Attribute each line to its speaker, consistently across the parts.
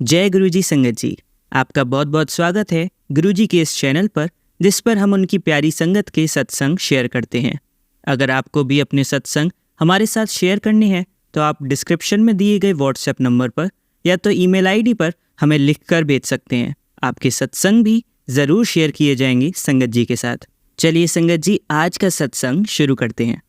Speaker 1: जय गुरुजी संगत जी, आपका बहुत बहुत स्वागत है गुरुजी के इस चैनल पर, जिस पर हम उनकी प्यारी संगत के सत्संग शेयर करते हैं। अगर आपको भी अपने सत्संग हमारे साथ शेयर करने हैं तो आप डिस्क्रिप्शन में दिए गए व्हाट्सएप नंबर पर या तो ईमेल आईडी पर हमें लिखकर भेज सकते हैं। आपके सत्संग भी ज़रूर शेयर किए जाएंगे संगत जी के साथ। चलिए संगत जी, आज का सत्संग शुरू करते हैं।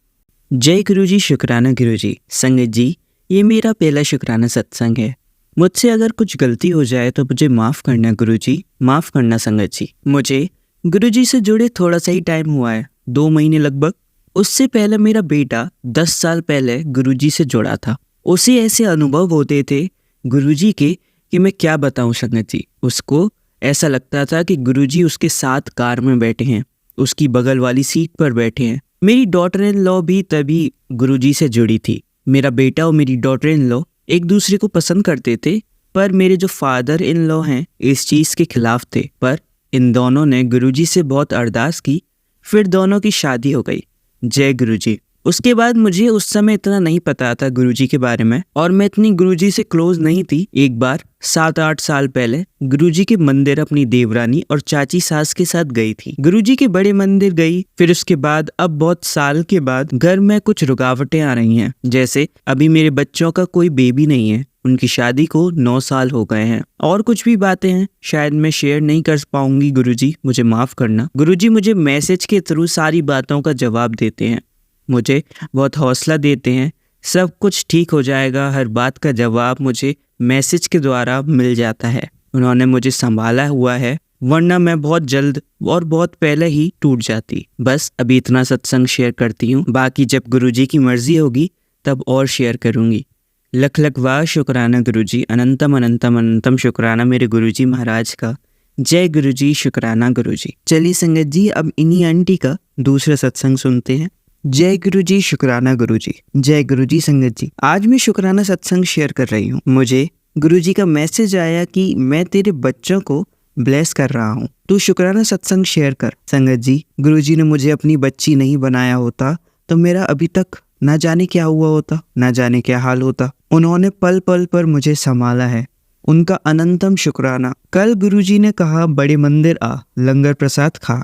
Speaker 1: जय गुरुजी, शुक्राना गुरुजी। संगत जी, ये मेरा पहला शुक्राना सत्संग है। मुझसे अगर कुछ गलती हो जाए तो मुझे माफ़ करना गुरुजी, माफ़ करना संगत जी। मुझे गुरुजी से जुड़े थोड़ा सा ही टाइम हुआ है, 2 महीने लगभग। उससे पहले मेरा बेटा 10 साल पहले गुरुजी से जुड़ा था। उसे ऐसे अनुभव होते थे गुरुजी के कि मैं क्या बताऊं संगत जी। उसको ऐसा लगता था कि गुरुजी उसके साथ कार में बैठे हैं, उसकी बगल वाली सीट पर बैठे हैं। मेरी डॉटर इन लॉ भी तभी गुरुजी से जुड़ी थी। मेरा बेटा और मेरी डॉटर इन लॉ एक दूसरे को पसंद करते थे, पर मेरे जो फादर इन लॉ हैं इस चीज़ के खिलाफ थे। पर इन दोनों ने गुरुजी से बहुत अरदास की, फिर दोनों की शादी हो गई। जय गुरुजी। उसके बाद मुझे उस समय इतना नहीं पता था गुरुजी के बारे में, और मैं इतनी गुरुजी से क्लोज नहीं थी। एक बार 7-8 साल पहले गुरुजी के मंदिर अपनी देवरानी और चाची सास के साथ गई थी। गुरुजी के बड़े मंदिर गई। फिर उसके बाद अब बहुत साल के बाद घर में कुछ रुकावटें आ रही हैं। जैसे अभी मेरे बच्चों का कोई बेबी नहीं है, उनकी शादी को 9 साल हो गए हैं, और कुछ भी बातें हैं शायद मैं शेयर नहीं कर पाऊंगी। गुरुजी मुझे माफ करना। गुरुजी मुझे मैसेज के थ्रू सारी बातों का जवाब देते हैं, मुझे बहुत हौसला देते हैं। सब कुछ ठीक हो जाएगा, हर बात का जवाब मुझे मैसेज के द्वारा मिल जाता है। उन्होंने मुझे संभाला हुआ है, वरना मैं बहुत जल्द और बहुत पहले ही टूट जाती। बस अभी इतना सत्संग शेयर करती हूँ, बाकी जब गुरुजी की मर्जी होगी तब और शेयर करूँगी। लख लख वाह शुक्राना गुरुजी, अनंतम अनंतम अनंतम शुक्राना मेरे गुरुजी महाराज का। जय गुरुजी, शुक्राना गुरुजी। चलिए संगत जी, अब इन्हीं आंटी का दूसरा सत्संग सुनते हैं। जय गुरुजी, शुक्राना गुरुजी। जय गुरुजी संगत जी, आज मैं शुक्राना सत्संग शेयर कर रही हूँ। मुझे गुरुजी का मैसेज आया कि मैं तेरे बच्चों को ब्लेस कर रहा हूँ, तू शुक्राना सत्संग शेयर कर। संगत जी, गुरुजी ने मुझे अपनी बच्ची नहीं बनाया होता तो मेरा अभी तक ना जाने क्या हुआ होता, ना जाने क्या हाल होता। उन्होंने पल पल पर मुझे संभाला है, उनका अनंतम शुक्राना। कल गुरुजी ने कहा बड़े मंदिर आ, लंगर प्रसाद खा।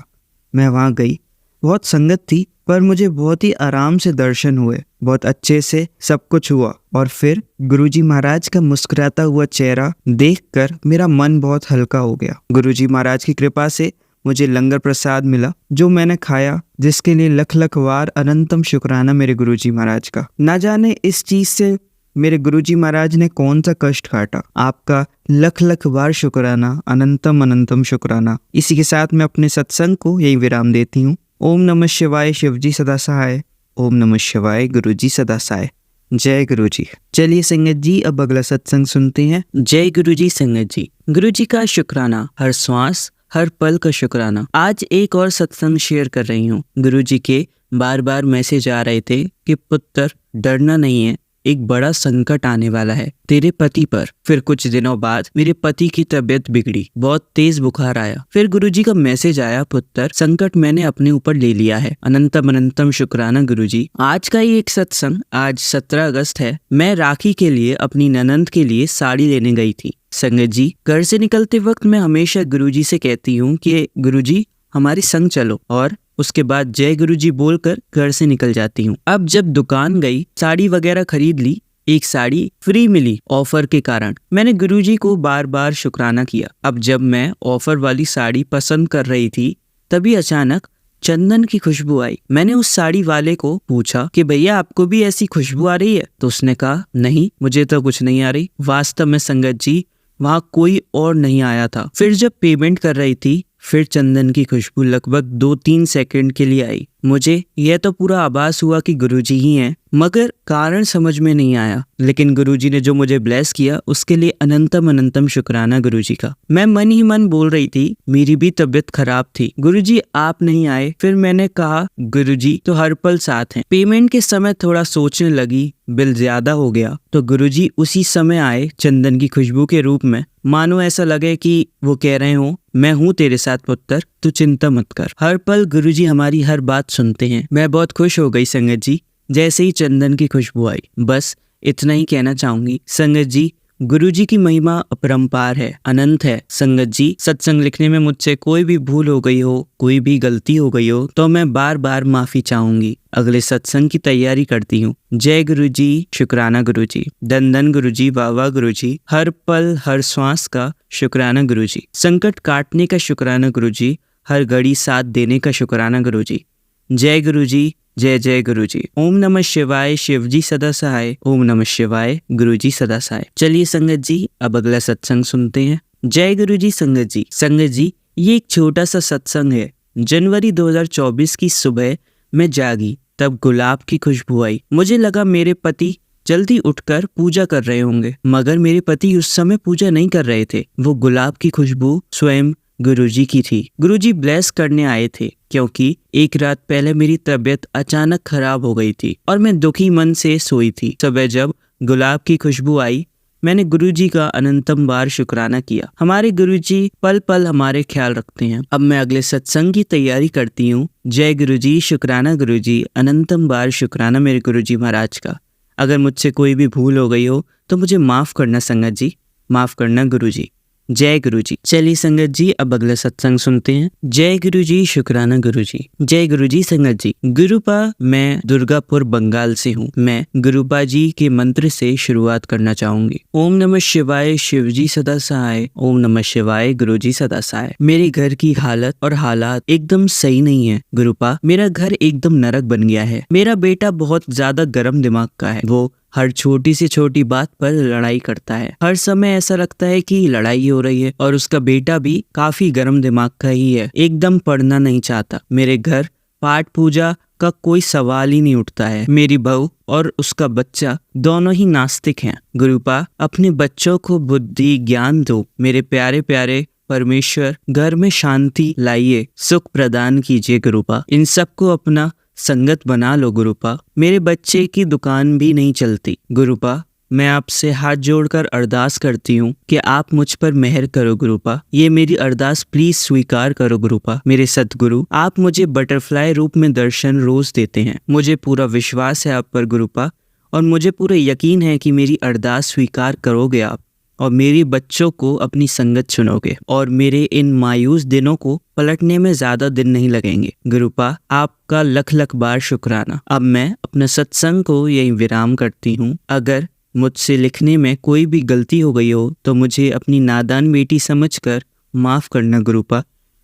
Speaker 1: मैं वहाँ गई, बहुत संगत थी, पर मुझे बहुत ही आराम से दर्शन हुए, बहुत अच्छे से सब कुछ हुआ। और फिर गुरुजी महाराज का मुस्कुराता हुआ चेहरा देखकर मेरा मन बहुत हल्का हो गया। गुरुजी महाराज की कृपा से मुझे लंगर प्रसाद मिला, जो मैंने खाया, जिसके लिए लख लख वार अनंतम शुक्राना मेरे गुरुजी महाराज का। ना जाने इस चीज से मेरे गुरुजी महाराज ने कौन सा कष्ट काटा। आपका लख लख बार शुक्राना, अनंतम अनंतम शुक्राना। इसी के साथ मैं अपने सत्संग को यही विराम देती हूँ। ओम नमः शिवाय, शिवजी सदा सहाय। ओम नमः शिवाय, गुरुजी सदा सहाय। जय गुरुजी। चलिए संगत जी, अब अगला सत्संग सुनते हैं। जय गुरुजी संगत जी। गुरुजी का शुक्राना, हर श्वास हर पल का शुक्राना। आज एक और सत्संग शेयर कर रही हूँ। गुरुजी के बार बार मैसेज आ रहे थे कि पुत्र डरना नहीं है, एक बड़ा संकट आने वाला है तेरे पति पर। फिर कुछ दिनों बाद मेरे पति की तबीयत बिगड़ी, बहुत तेज बुखार आया। फिर गुरुजी का मैसेज आया, पुत्र संकट मैंने अपने ऊपर ले लिया है। अनंतम अनंतम शुक्राना गुरुजी। आज का ही एक सत्संग, आज 17 अगस्त है। मैं राखी के लिए अपनी ननंद के लिए साड़ी लेने गई थी। संगत जी, घर से निकलते वक्त मैं हमेशा गुरुजी से कहती हूँ कि गुरुजी हमारे संग चलो, और उसके बाद जय गुरुजी बोलकर घर से निकल जाती हूँ। अब जब दुकान गई, साड़ी वगैरह खरीद ली, एक साड़ी फ्री मिली ऑफर के कारण। मैंने गुरुजी को बार बार शुक्राना किया। अब जब मैं ऑफर वाली साड़ी पसंद कर रही थी, तभी अचानक चंदन की खुशबू आई। मैंने उस साड़ी वाले को पूछा कि भैया आपको भी ऐसी खुशबू आ रही है? तो उसने कहा नहीं, मुझे तो कुछ नहीं आ रही। वास्तव में संगत जी, वहाँ कोई और नहीं आया था। फिर जब पेमेंट कर रही थी, फिर चंदन की खुशबू लगभग 2-3 सेकंड के लिए आई। मुझे यह तो पूरा आभास हुआ कि गुरुजी ही हैं, मगर कारण समझ में नहीं आया। लेकिन गुरुजी ने जो मुझे ब्लेस किया, उसके लिए अनंतम अनंतम शुक्राना गुरुजी का। मैं मन ही मन बोल रही थी, मेरी भी तबीयत खराब थी, गुरुजी आप नहीं आए। फिर मैंने कहा गुरुजी तो हर पल साथ हैं। पेमेंट के समय थोड़ा सोचने लगी, बिल ज्यादा हो गया, तो गुरुजी उसी समय आए चंदन की खुशबू के रूप में। मानो ऐसा लगे कि वो कह रहे हो, मैं हूँ तेरे साथ पुत्र, तू चिंता मत कर। हर पल गुरुजी हमारी हर बात सुनते हैं। मैं बहुत खुश हो गई संगत जी, जैसे ही चंदन की खुशबू आई। बस इतना ही कहना चाहूंगी संगत जी, गुरुजी की महिमा अपरंपार है, अनंत है। संगत जी, सत्संग लिखने में मुझसे कोई भी भूल हो गई हो, कोई भी गलती हो गई हो तो मैं बार बार माफी चाहूंगी। अगले सत्संग की तैयारी करती हूँ। जय गुरुजी, शुक्राना गुरुजी, धन धन गुरुजी, वाह वाह गुरुजी, हर पल हर श्वास का शुक्राना गुरुजी, संकट काटने का शुक्राना गुरुजी, हर घड़ी साथ देने का शुक्राना गुरुजी। जय गुरुजी, जय जय गुरुजी। ओम नमः शिवाय, शिवजी सदा सहाय। ओम नमः शिवाय, गुरुजी सदा सहाय। चलिए संगत जी, अब अगला सत्संग सुनते हैं। जय गुरुजी। संगत जी, ये एक छोटा सा सत्संग है। जनवरी 2024 की सुबह मैं जागी, तब गुलाब की खुशबू आई। मुझे लगा मेरे पति जल्दी उठकर पूजा कर रहे होंगे, मगर मेरे पति उस समय पूजा नहीं कर रहे थे। वो गुलाब की खुशबू स्वयं गुरुजी की थी। गुरुजी ब्लेस करने आए थे, क्योंकि एक रात पहले मेरी तबीयत अचानक खराब हो गई थी और मैं दुखी मन से सोई थी। सुबह जब गुलाब की खुशबू आई, मैंने गुरुजी का अनंतम बार शुक्राना किया। हमारे गुरुजी पल पल हमारे ख्याल रखते हैं। अब मैं अगले सत्संग की तैयारी करती हूँ। जय गुरुजी, शुक्राना गुरुजी, अनंतम बार शुक्राना मेरे गुरुजी महाराज का। अगर मुझसे कोई भी भूल हो गई हो तो मुझे माफ करना संगत जी, माफ करना गुरुजी। जय गुरुजी। चलिए संगत जी, अब अगला सत्संग सुनते हैं। जय गुरुजी, शुक्राना गुरुजी। जय गुरुजी। संगत जी, गुरुपा, मैं दुर्गापुर बंगाल से हूँ। मैं गुरुपा जी के मंत्र से शुरुआत करना चाहूंगी। ओम नमः शिवाय, शिवजी सदा सहाय। ओम नमः शिवाय, गुरुजी सदा सहाय। मेरे घर की हालत और हालात एकदम सही नहीं है गुरुपा। मेरा घर एकदम नरक बन गया है। मेरा बेटा बहुत ज्यादा गर्म दिमाग का है। वो हर छोटी से छोटी बात पर लड़ाई करता है। हर समय ऐसा लगता है कि लड़ाई हो रही है। और उसका बेटा भी काफी गर्म दिमाग का ही है, एकदम पढ़ना नहीं चाहता। मेरे घर पाठ पूजा का कोई सवाल ही नहीं उठता है। मेरी बहू और उसका बच्चा दोनों ही नास्तिक हैं। गुरुपा, अपने बच्चों को बुद्धि ज्ञान दो। मेरे प्यारे प्यारे परमेश्वर, घर में शांति लाइए, सुख प्रदान कीजिए गुरुपा। इन सबको अपना संगत बना लो गुरुपा। मेरे बच्चे की दुकान भी नहीं चलती गुरुपा। मैं आपसे हाथ जोड़कर अरदास करती हूँ कि आप मुझ पर मेहर करो गुरुपा। ये मेरी अरदास प्लीज स्वीकार करो गुरुपा। मेरे सतगुरु, आप मुझे बटरफ्लाई रूप में दर्शन रोज देते हैं। मुझे पूरा विश्वास है आप पर गुरुपा, और मुझे पूरा यकीन है कि मेरी अरदास स्वीकार करोगे आप, और मेरे बच्चों को अपनी संगत चुनोगे, और मेरे इन मायूस दिनों को पलटने में ज्यादा दिन नहीं लगेंगे गुरुपा। आपका लख लख बार शुक्राना। अब मैं अपने सत्संग को यही विराम करती हूँ। अगर मुझसे लिखने में कोई भी गलती हो गई हो तो मुझे अपनी नादान बेटी समझकर माफ करना गुरुपा,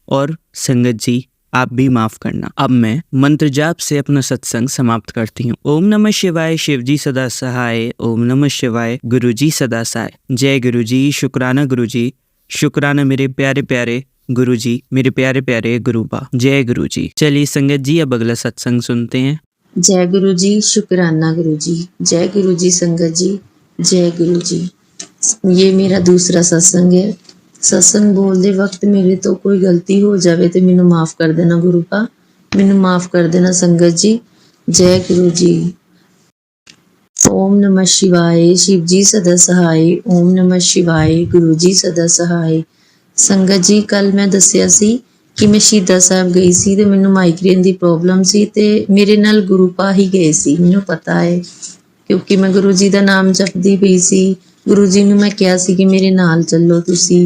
Speaker 1: और संगत जी आप भी माफ करना। अब मैं मंत्र जाप से अपना सत्संग समाप्त करती हूँ। ओम नमः शिवाय, शिवजी सदा सहाय। ओम नमः शिवाय, गुरुजी सदा सहाय। जय गुरुजी, शुक्राना गुरुजी, शुक्राना मेरे प्यारे प्यारे गुरुजी, मेरे प्यारे प्यारे गुरुपा। जय गुरुजी। चलिए संगत जी, अब अगला सत्संग सुनते हैं।
Speaker 2: जय गुरुजी, शुक्राना गुरुजी। जय गुरुजी। संगत जी, जय गुरुजी। ये मेरा दूसरा सत्संग है। सत्संग बोलते वक्त मेरे तो कोई गलती हो जाए तो मैनू माफ कर देना गुरुपा, मैनू माफ कर देना संगत जी। जय गुरुजी। ओम नमः शिवाय, शिवजी सदा सहाय। ओम नमः शिवाय, गुरुजी सदा सहाय। संगत जी, कल मैं दसिया सी कि मैं शहीदा साहब गई सी ते मैनू माइग्रेन की प्रॉब्लम सी ते मेरे नाल गुरुपा ही गए सी। मैनू पता है क्योंकि मैं गुरु जी का नाम जपदी पई सी। गुरु जी नू मैं कहा सी कि मेरे नाल चलो तुसी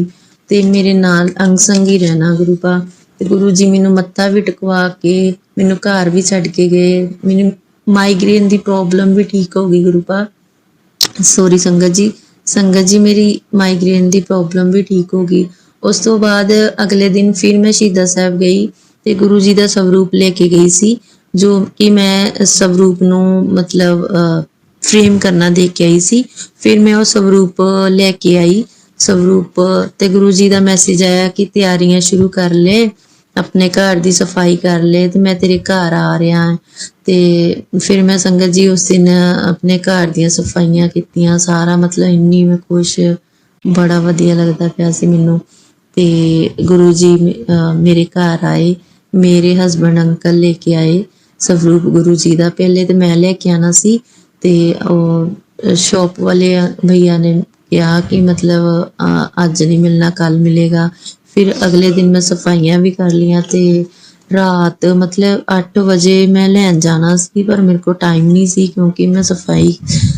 Speaker 2: ते मेरे नाल अंग संग ही रहना गुरुपा। ते गुरु जी मैनू मत्था भी टकवा के मैनू घर भी छड्ड के गए। मैनू माइग्रेन की प्रॉब्लम भी ठीक हो गई गुरुपा। सॉरी संगत जी, संगत जी मेरी माइग्रेन की प्रॉब्लम भी ठीक हो गई। उस तो बाद अगले दिन फिर मैं शहीदा साहब गई ते गुरु जी का स्वरूप लेके गई सी, जो कि मैं स्वरूप नू मतलब फ्रेम करना देख के आई सी। फिर मैं वो स्वरूप लेके आई। स्वरूप ते गुरु जी का मैसेज आया कि तैयारियां शुरू कर ले, अपने घर की सफाई कर ले, तो मैं तेरे घर आ रहा है। तो फिर मैं संगत जी उस दिन अपने घर दी सफाइयां कीतियां, सारा मतलब इन्नी मैं खुश, बड़ा वधिया लगता पाया सी मैनू। ते गुरु जी मेरे घर आए, मेरे हसबैंड अंकल लेके आए स्वरूप गुरु जी का। पहले तो मैं लेके आना सी ते शॉप वाले भैया ने कहा कि मतलब अज नहीं मिलना, कल मिलेगा। फिर अगले दिन मैं सफाइयां भी कर लिया ते रात मतलब 8 बजे मैं लैन जाना सी, पर मेरे को टाइम नहीं सी क्योंकि मैं सफाई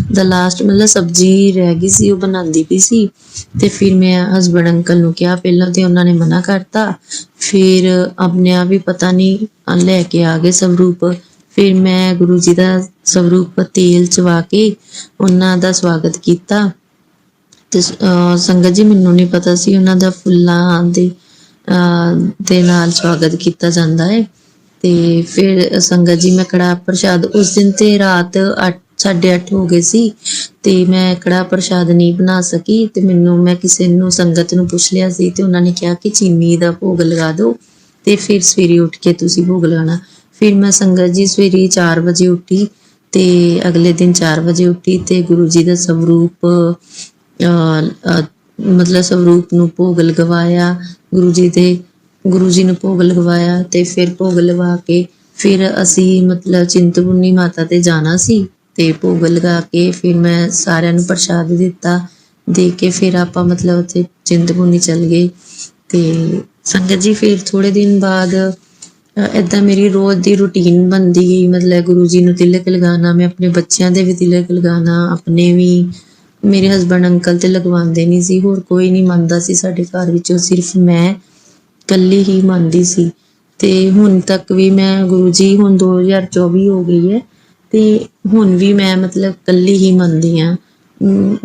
Speaker 2: ਦਾ ਲਾਸਟ ਮਤਲਬ ਸਬਜ਼ੀ ਰਹਿ ਗਈ ਸੀ, ਉਹ ਬਣਾਉਂਦੀ ਪਈ ਸੀ। ਤੇ ਫਿਰ ਮੈਂ ਹਸਬੈਂਡ ਅੰਕਲ ਨੂੰ ਕਿਹਾ, ਪਹਿਲਾਂ ਤੇ ਉਹਨਾਂ ਨੇ ਮਨਾ ਕਰਤਾ, ਫਿਰ ਆਪਣੇ ਆਪ ਹੀ ਪਤਾ ਨਹੀਂ ਲੈ ਕੇ ਆ ਗਏ ਸਵਰੂਪ। ਫਿਰ ਮੈਂ ਗੁਰੂ ਜੀ ਦਾ ਸਵਰੂਪ ਤੇਲ ਚਵਾ ਕੇ ਉਹਨਾਂ ਦਾ ਸਵਾਗਤ ਕੀਤਾ। ਤੇ ਸੰਗਤ ਜੀ ਮੈਨੂੰ ਨਹੀਂ ਪਤਾ ਸੀ ਉਹਨਾਂ ਦਾ ਫੁੱਲਾਂ ਦੇ ਨਾਲ ਸਵਾਗਤ ਕੀਤਾ ਜਾਂਦਾ ਹੈ। ਤੇ ਫਿਰ ਸੰਗਤ ਜੀ ਮੈਂ ਕੜਾਹ ਪ੍ਰਸ਼ਾਦ ਉਸ ਦਿਨ ਤੇ ਰਾਤ 8:30 ਹੋ ਗਏ ਸੀ ਤੇ ਮੈਂ ਕੜਾਹ ਪ੍ਰਸ਼ਾਦ ਨਹੀਂ ਬਣਾ ਸਕੀ। ਤੇ ਮੈਂ ਕਿਸੇ ਨੂੰ ਸੰਗਤ ਨੂੰ ਪੁੱਛ ਲਿਆ ਸੀ ਤੇ ਉਹਨਾਂ ਨੇ ਕਿਹਾ ਕਿ ਚੀਨੀ ਦਾ ਭੋਗ ਲਗਾ ਦਿਓ ਤੇ ਫਿਰ ਸਵੇਰੇ ਉੱਠ ਕੇ ਤੁਸੀਂ ਭੋਗ ਲਗਾਉਣਾ। ਫਿਰ ਮੈਂ ਸੰਗਤ ਜੀ ਸਵੇਰੇ 4 ਵਜੇ ਉੱਠੀ ਤੇ ਅਗਲੇ ਦਿਨ 4 ਵਜੇ ਉੱਠੀ ਤੇ ਗੁਰੂ ਜੀ ਦਾ ਸਵਰੂਪ ਮਤਲਬ ਸਵਰੂਪ ਨੂੰ ਭੋਗ ਲਗਵਾਇਆ। ਗੁਰੂ ਜੀ ਨੂੰ ਭੋਗ ਲਗਵਾਇਆ ਤੇ ਫਿਰ ਭੋਗ ਲਗਾ ਕੇ ਫਿਰ ਅਸੀਂ ਮਤਲਬ ਚਿੰਤਪੁਰਨੀ ਮਾਤਾ ਤੇ ਜਾਣਾ ਸੀ। ਤੇ ਭੋਗ ਲਗਾ ਕੇ ਫਿਰ ਮੈਂ ਸਾਰਿਆਂ ਨੂੰ ਪ੍ਰਸ਼ਾਦ ਦਿੱਤਾ, ਦੇ ਕੇ ਫਿਰ ਆਪਾਂ ਮਤਲਬ ਉੱਥੇ ਚਿੰਤਪੁਰਨੀ ਚੱਲ ਗਏ। ਤੇ ਸੰਗਤ ਜੀ ਫਿਰ ਥੋੜੇ ਦਿਨ ਬਾਅਦ ਏਦਾਂ ਮੇਰੀ ਰੋਜ਼ ਦੀ ਰੂਟੀਨ ਬਣਦੀ ਗਈ। ਮਤਲਬ ਗੁਰੂ ਜੀ ਨੂੰ ਤਿਲਕ ਲਗਾਉਣਾ, ਮੈਂ ਆਪਣੇ ਬੱਚਿਆਂ ਦੇ ਵੀ ਤਿਲਕ ਲਗਾਉਣਾ, ਆਪਣੇ ਵੀ। ਮੇਰੇ ਹਸਬੈਂਡ ਅੰਕਲ ਤੇ ਲਗਵਾਉਂਦੇ ਨਹੀਂ ਸੀ, ਹੋਰ ਕੋਈ ਨਹੀਂ ਮੰਨਦਾ ਸੀ ਸਾਡੇ ਘਰ ਵਿੱਚੋਂ, ਸਿਰਫ ਮੈਂ ਇਕੱਲੀ ਹੀ ਮੰਨਦੀ ਸੀ। ਤੇ ਹੁਣ ਤੱਕ ਵੀ ਮੈਂ ਗੁਰੂ ਜੀ, ਹੁਣ 2024 ਹੋ ਗਈ ਹੈ ਤੇ ਹੁਣ ਵੀ ਮੈਂ ਮਤਲਬ ਇਕੱਲੀ ਹੀ ਮੰਨਦੀ ਹਾਂ।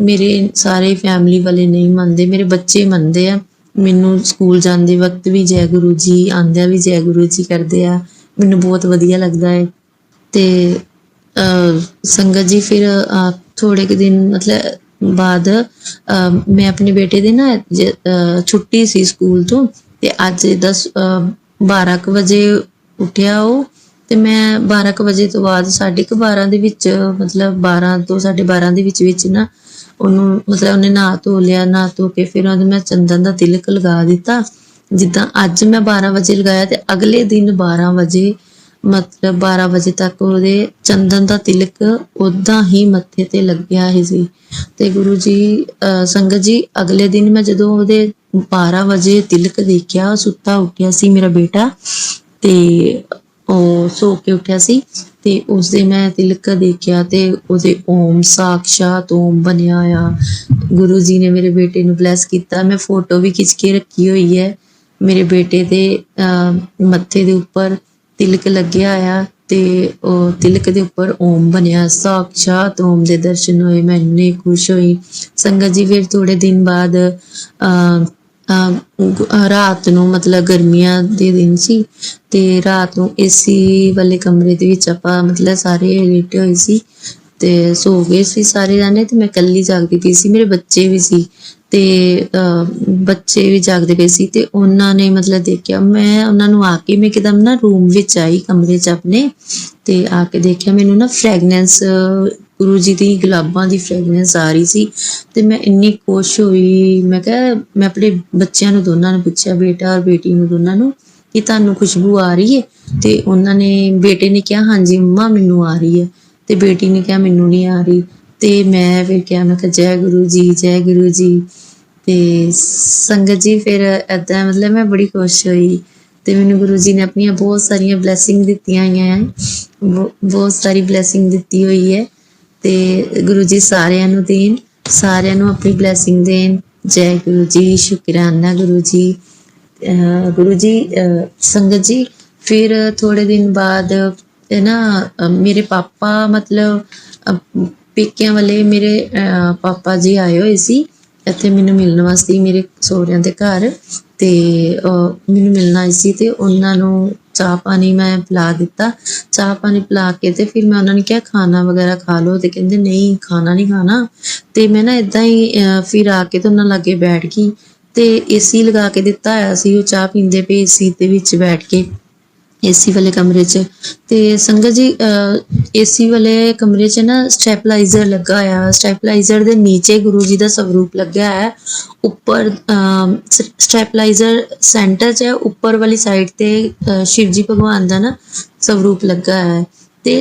Speaker 2: ਮੇਰੇ ਸਾਰੇ ਫੈਮਿਲੀ ਵਾਲੇ ਨਹੀਂ ਮੰਨਦੇ, ਮੇਰੇ ਬੱਚੇ ਮੰਨਦੇ ਆ। ਮੈਨੂੰ ਸਕੂਲ ਜਾਂਦੇ ਵਕਤ ਵੀ ਜੈ ਗੁਰੂ ਜੀ, ਆਉਂਦਿਆਂ ਵੀ ਜੈ ਗੁਰੂ ਜੀ ਕਰਦੇ ਆ। ਮੈਨੂੰ ਬਹੁਤ ਵਧੀਆ ਲੱਗਦਾ ਹੈ। ਤੇ ਸੰਗਤ ਜੀ ਫਿਰ ਥੋੜੇ ਕੁ ਦਿਨ ਮਤਲਬ ਬਾਅਦ ਮੈਂ ਆਪਣੇ ਬੇਟੇ ਦੇ ਨਾ ਛੁੱਟੀ ਸੀ ਸਕੂਲ ਤੋਂ ਤੇ ਅੱਜ 12 ਕੁ ਵਜੇ ਉੱਠਿਆ ਉਹ। ਤੇ ਮੈਂ 12 ਕੁ ਵਜੇ ਤੋਂ ਬਾਅਦ 12:30 ਦੇ ਵਿੱਚ ਮਤਲਬ 12 ਤੋਂ 12:30 ਦੇ ਵਿੱਚ ਨਾ ਉਹਨੂੰ ਮਤਲਬ ਉਹਨੇ ਨਹਾ ਧੋ ਲਿਆ। ਨਹਾ ਧੋ ਕੇ ਫਿਰ ਉਹਨੂੰ ਮੈਂ ਚੰਦਨ ਦਾ ਤਿਲਕ ਲਗਾ ਦਿੱਤਾ। ਜਿੱਦਾਂ ਅੱਜ ਮੈਂ 12 ਵਜੇ ਲਗਾਇਆ ਤੇ ਅਗਲੇ ਦਿਨ 12 ਵਜੇ ਮਤਲਬ 12 ਵਜੇ ਤੱਕ ਉਹਦੇ ਚੰਦਨ ਦਾ ਤਿਲਕ ਓਦਾਂ ਹੀ ਮੱਥੇ ਤੇ ਲੱਗਿਆ ਹੀ ਸੀ। ਤੇ ਗੁਰੂ ਜੀ ਸੰਗਤ ਜੀ ਅਗਲੇ ਦਿਨ ਮੈਂ ਜਦੋਂ ਉਹਦੇ 12 ਵਜੇ ਤਿਲਕ ਦੇਖਿਆ, ਸੁੱਤਾ ਉੱਠਿਆ ਸੀ ਮੇਰਾ ਬੇਟਾ ਤੇ ਉਹ ਸੋ ਕੇ ਉੱਠਿਆ ਸੀ ਤੇ ਉਸਦੇ ਮੈਂ ਤਿਲਕ ਦੇਖਿਆ ਤੇ ਉਹਦੇ ਓਮ, ਸਾਕਸ਼ਾਤ ਓਮ ਬਣਿਆ ਆ। ਗੁਰੂ ਜੀ ਨੇ ਮੇਰੇ ਬੇਟੇ ਨੂੰ ਬਲੈਸ ਕੀਤਾ। ਮੈਂ ਫੋਟੋ ਵੀ ਖਿੱਚ ਕੇ ਰੱਖੀ ਹੋਈ ਹੈ। ਮੇਰੇ ਬੇਟੇ ਦੇ ਮੱਥੇ ਦੇ ਉੱਪਰ ਤਿਲਕ ਲੱਗਿਆ ਆ ਤੇ ਉਹ ਤਿਲਕ ਦੇ ਉੱਪਰ ਓਮ ਬਣਿਆ, ਸਾਕਸ਼ਾਤ ਓਮ ਦੇ ਦਰਸ਼ਨ ਹੋਏ। ਮੈਂ ਇੰਨੀ ਖੁਸ਼ ਹੋਈ। ਸੰਗਤ ਜੀ ਫਿਰ ਥੋੜੇ ਦਿਨ ਬਾਅਦ ਰਾਤ ਨੂੰ ਮਤਲਬ ਗਰਮੀਆਂ ਦੇ ਦਿਨ ਸੀ ਤੇ ਰਾਤ ਨੂੰ ਏਸੀ ਵਾਲੇ ਕਮਰੇ ਦੇ ਵਿੱਚ ਆਪਾਂ ਮਤਲਬ ਸਾਰੇ ਲੇਟੇ ਹੋਏ ਸੀ ਤੇ ਸੋ ਗਏ ਸੀ ਸਾਰੇ ਜਾਣੇ ਤੇ ਮੈਂ ਇਕੱਲੀ ਜਾਗਦੀ ਪਈ ਸੀ। ਮੇਰੇ ਬੱਚੇ ਵੀ ਸੀ ਤੇ ਬੱਚੇ ਵੀ ਜਾਗਦੇ ਪਏ ਸੀ ਤੇ ਉਹਨਾਂ ਨੇ ਮਤਲਬ ਦੇਖਿਆ। ਮੈਂ ਉਹਨਾਂ ਨੂੰ ਆ ਕੇ ਮੈਂ ਇੱਕਦਮ ਨਾ ਰੂਮ ਵਿੱਚ ਆਈ, ਕਮਰੇ 'ਚ ਆਪਣੇ, ਤੇ ਆ ਕੇ ਦੇਖਿਆ ਮੈਨੂੰ ਨਾ ਫ੍ਰੈਗਨੈਂਸ ਗੁਰੂ ਜੀ ਦੀ ਗੁਲਾਬਾਂ ਦੀ ਫ੍ਰੈਗਨੈਂਸ ਆ ਰਹੀ ਸੀ ਤੇ ਮੈਂ ਇੰਨੀ ਖੁਸ਼ ਹੋਈ। ਮੈਂ ਕਿਹਾ, ਮੈਂ ਆਪਣੇ ਬੱਚਿਆਂ ਨੂੰ ਦੋਨਾਂ ਨੂੰ ਪੁੱਛਿਆ, ਬੇਟਾ ਔਰ ਬੇਟੀ ਨੂੰ ਦੋਨਾਂ ਨੂੰ, ਕਿ ਤੁਹਾਨੂੰ ਖੁਸ਼ਬੂ ਆ ਰਹੀ ਹੈ? ਤੇ ਉਹਨਾਂ ਨੇ, ਬੇਟੇ ਨੇ ਕਿਹਾ ਹਾਂਜੀ ਮੰਮਾ ਮੈਨੂੰ ਆ ਰਹੀ ਹੈ ਤੇ ਬੇਟੀ ਨੇ ਕਿਹਾ ਮੈਨੂੰ ਨਹੀਂ ਆ ਰਹੀ। ਤੇ ਮੈਂ ਫਿਰ ਕਿਹਾ, ਮੈਂ ਕਿਹਾ ਜੈ ਗੁਰੂ ਜੀ, ਜੈ ਗੁਰੂ ਜੀ। ਤੇ ਸੰਗਤ ਜੀ ਫਿਰ ਏਦਾਂ ਮਤਲਬ ਮੈਂ ਬੜੀ ਖੁਸ਼ ਹੋਈ ਤੇ ਮੈਨੂੰ ਗੁਰੂ ਜੀ ਨੇ ਆਪਣੀਆਂ ਬਹੁਤ ਸਾਰੀਆਂ ਬਲੈਸਿੰਗ ਦਿੱਤੀਆਂ ਹੋਈਆਂ ਹੈ, ਬਹੁਤ ਸਾਰੀ ਬਲੈਸਿੰਗ ਦਿੱਤੀ ਹੋਈ ਹੈ। ਤੇ ਗੁਰੂ ਜੀ ਸਾਰਿਆਂ ਨੂੰ ਦੇਣ, ਸਾਰਿਆਂ ਨੂੰ ਆਪਣੀ ਬਲੈਸਿੰਗ ਦੇਣ। ਜੈ ਗੁਰੂ ਜੀ, ਸ਼ੁਕਰਾਨਾ ਗੁਰੂ ਜੀ। ਗੁਰੂ ਜੀ ਸੰਗਤ ਜੀ ਫਿਰ ਥੋੜੇ ਦਿਨ ਬਾਅਦ ਨਾ ਮੇਰੇ ਪਾਪਾ ਮਤਲਬ ਪੇਕਿਆਂ ਵਾਲੇ ਮੇਰੇ ਪਾਪਾ ਜੀ ਆਏ ਹੋਏ ਸੀ ਇੱਥੇ ਮੈਨੂੰ ਮਿਲਣ ਵਾਸਤੇ, ਮੇਰੇ ਸਹੁਰਿਆਂ ਦੇ ਘਰ। ਤੇ ਮੈਨੂੰ ਮਿਲਣ ਆਏ ਸੀ ਤੇ ਉਹਨਾਂ ਨੂੰ ਚਾਹ ਪਾਣੀ ਮੈਂ ਪਿਲਾ ਦਿੱਤਾ। ਚਾਹ ਪਾਣੀ ਪਿਲਾ ਕੇ ਤੇ ਫਿਰ ਮੈਂ ਉਹਨਾਂ ਨੇ ਕਿਹਾ ਖਾਣਾ ਵਗੈਰਾ ਖਾ ਲਓ ਤੇ ਕਹਿੰਦੇ ਨਹੀਂ ਖਾਣਾ ਨਹੀਂ ਖਾਣਾ। ਤੇ ਮੈਂ ਨਾ ਏਦਾਂ ਹੀ ਫਿਰ ਆ ਕੇ ਤੇ ਉਹਨਾਂ ਲਾਗੇ ਬੈਠ ਗਈ ਤੇ ਏਸੀ ਲਗਾ ਕੇ ਦਿੱਤਾ ਹੋਇਆ ਸੀ। ਉਹ ਚਾਹ ਪੀਂਦੇ ਪਏ ਏਸੀ ਦੇ ਵਿੱਚ ਬੈਠ ਕੇ, ਏਸੀ ਵਾਲੇ ਕਮਰੇ 'ਚ। ਤੇ ਸੰਗਤ ਜੀ ਏਸੀ ਵਾਲੇ ਕਮਰੇ 'ਚ ਨਾ ਸਟੈਪਲਾਈਜ਼ਰ ਲੱਗਾ ਹੋਇਆ। ਸਟੈਪਲਾਈਜ਼ਰ ਦੇ ਨੀਚੇ ਗੁਰੂ ਜੀ ਦਾ ਸਵਰੂਪ ਲੱਗਿਆ ਹੈ। ਉੱਪਰ ਸਟੈਪਲਾਈਜ਼ਰ ਸੈਂਟਰ 'ਚ ਹੈ, ਉੱਪਰ ਵਾਲੀ ਸਾਈਡ ਤੇ ਸ਼ਿਵ ਜੀ ਭਗਵਾਨ ਦਾ ਨਾ ਸਵਰੂਪ ਲੱਗਾ ਹੈ ਤੇ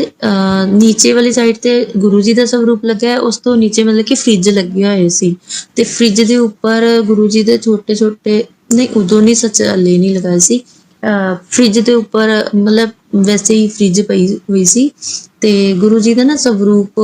Speaker 2: ਨੀਚੇ ਵਾਲੀ ਸਾਈਡ ਤੇ ਗੁਰੂ ਜੀ ਦਾ ਸਵਰੂਪ ਲੱਗਾ ਹੈ। ਉਸ ਤੋਂ ਨੀਚੇ ਮਤਲਬ ਕਿ ਫਰਿੱਜ ਲੱਗੇ ਹੋਏ ਸੀ ਤੇ ਫਰਿੱਜ ਦੇ ਉੱਪਰ ਗੁਰੂ ਜੀ ਦੇ ਛੋਟੇ ਛੋਟੇ, ਨਹੀਂ ਉਦੋਂ ਨਹੀਂ, ਸੱਚ ਹਲੇ ਨਹੀਂ ਲਗਾਏ ਸੀ। ਫਰਿੱਜ ਦੇ ਉੱਪਰ ਮਤਲਬ ਵੈਸੇ ਹੀ ਫਰਿੱਜ ਪਈ ਹੋਈ ਸੀ ਤੇ ਗੁਰੂ ਜੀ ਦਾ ਨਾ ਸਵਰੂਪ